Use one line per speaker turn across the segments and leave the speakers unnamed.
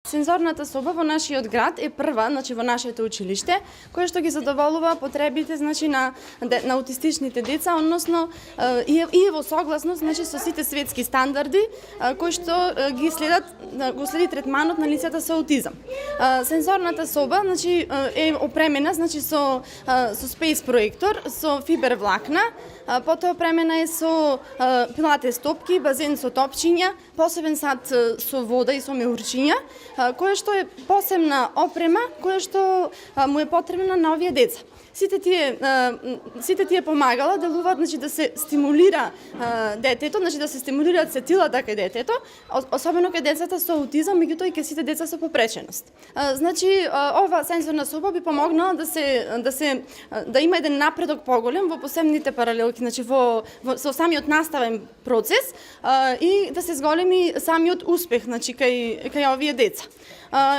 Сензорната соба во нашиот град е прва, значи во нашето училиште, која што ги задоволува потребите, значи на аутистичните деца, односно и е во согласност, значи со сите светски стандарди кои што го следи третманот на лицата со аутизам. Сензорната соба, значи е опремена, значи со спейс проектор, со фибер влакна, потоа опремена е со пилатес топки, базен со топчиња, посебен сад со вода и со меурчиња, која што е посебна опрема која што му е потребна на овие деца. Сите тие помагала делуваат, значи да се стимулира детето, значи да се стимулираат сетилата кај детето, особено кај децата со аутизам, меѓутоа и кај сите деца со попреченост. Значи ова сензорна соба би помогнала да има еден напредок поголем во посебните паралелки, значи со самиот наставен процес и да се зголеми самиот успех, значи кај овие деца.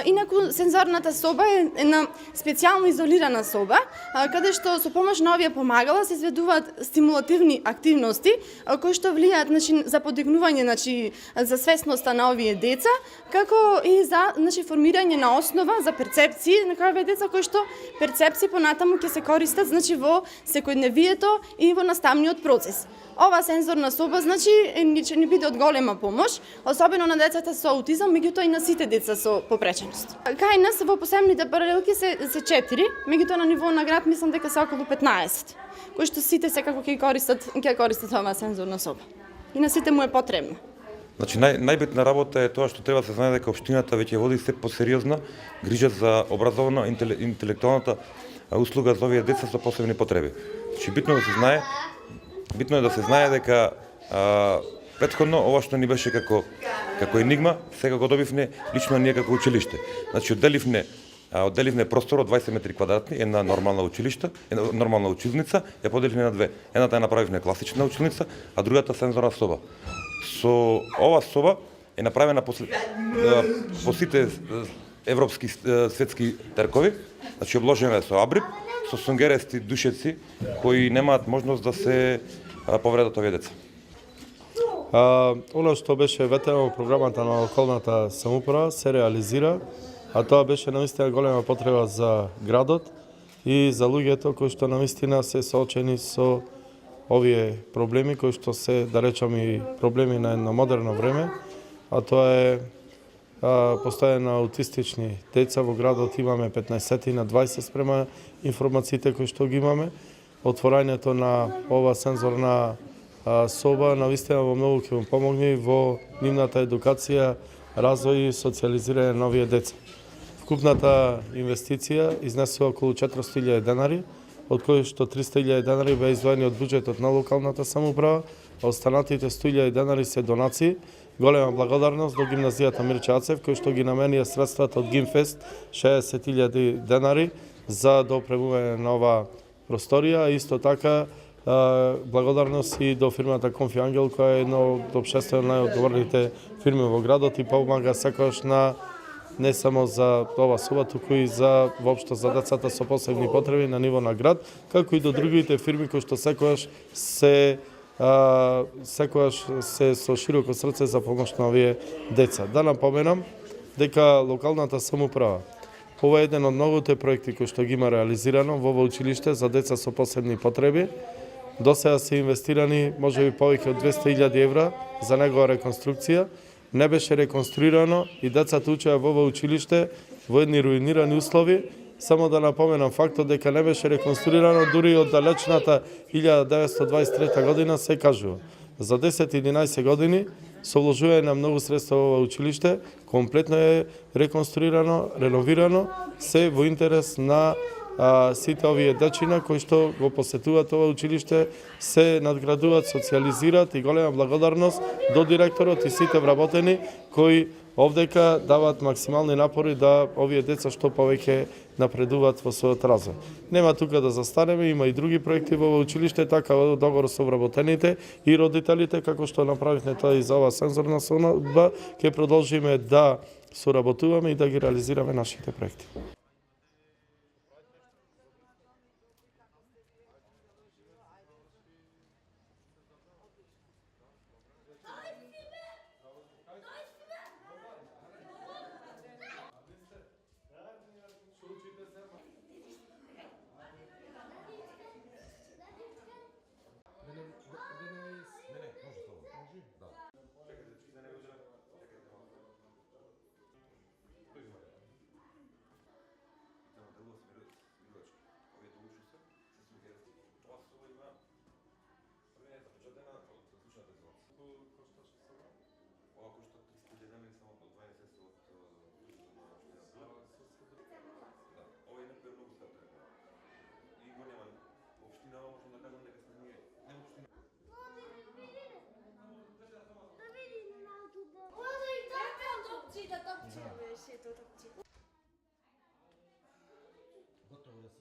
Инаку сензорната соба е една специјално изолирана соба, каде што со помош на овие помагала се изведуваат стимулативни активности кои што влијаат, значи, за подигнување, значи, за свесноста на овие деца, како и за, значи, формирање на основа за перцепции на овие деца кои што перцепции понатаму ќе се користат, значи, во секојдневието и во наставниот процес. Ова сензорна соба, значи, ќе ни биде од голема помош, особено на децата со аутизам, меѓутоа и на сите деца со попреченост. Кај нас во посебните паралелки се 4, меѓутоа на ниво на град мислам дека се околу 15, кои што сите секако ќе користат оваа сензорна соба. И на сите му е потребна.
Значи најбитна работа е тоа што треба да се знае дека општината веќе води се посериозна грижа за образовна интелектуалната услуга за овие деца со посебни потреби. Значи битно е да се знае дека претходно ова што ни беше како енигма, сега го добивме лично ние како училиште. Значи одделивме простор од 20 метри квадратни, една нормална училница, ја поделивме на две. Едната ја направивме класична училница, а другата сензорна соба. Со ова соба е направена по сите европски светски теркови, значи обложена е со абрип, со сунгерести душеци кои немаат можност да се повредат овие деца.
Оно што беше ветено во програмата на локалната самоуправа се реализира, а тоа беше навистина голема потреба за градот и за луѓето кои што навистина се соочени со овие проблеми кои што се, да речам, и проблеми на едно модерно време, а тоа е постојање на аутистични деца во градот. Имаме 15 на 20 спрема информациите кои што ги имаме. Отворањето на ова сензорна соба навистина во многу ќе му помогне во нивната едукација, развој и социјализирање на овие деца. Вкупната инвестиција изнесува околу 400.000 денари, од кои што 300.000 денари беа издвоени од буџетот на локалната самоуправа, а останатите 100.000 денари се донации. Голема благодарност до гимназијата Мирче Ацев, кој што ги наменија средствата од Гимфест 60.000 денари за допремување на ова просторија. Исто така благодарност и до фирмата Конфи Ангел, која е една од општествено најодговорните фирми во градот и помага секогаш на не само за ова соба, туку и за воопшто за децата со посебни потреби на ниво на град, како и до другите фирми кои што секогаш се со широко срце за помош на овие деца. Да напоменам дека локалната самоуправа, ова е еден од многуте проекти кои што ги има реализирано во ова училиште за деца со посебни потреби. До сега се инвестирани можеби повеќе од 200.000 евра за негова реконструкција. Не беше реконструирано и децата учеа во ова училиште во едни руинирани услови. Само да напоменам фактот дека не беше реконструирано дури од далечната 1923 година се кажува. За 10-11 години со вложување на многу средства во ова училиште, комплетно е реконструирано, реновирано, се во интерес на сите овие дечина кои што го посетуваат ова училиште, се надградуваат, социјализираат и голема благодарност до директорот и сите вработени кои овдека даваат максимални напори да овие деца што повеќе напредуваат во својот развој. Нема тука да застанеме, има и други проекти во ова училиште, така во договор со вработените и родителите, како што направивме тоа и за ова сензорна соба, ќе продолжиме да соработуваме и да ги реализираме нашите проекти.
Ето така.
Готово да се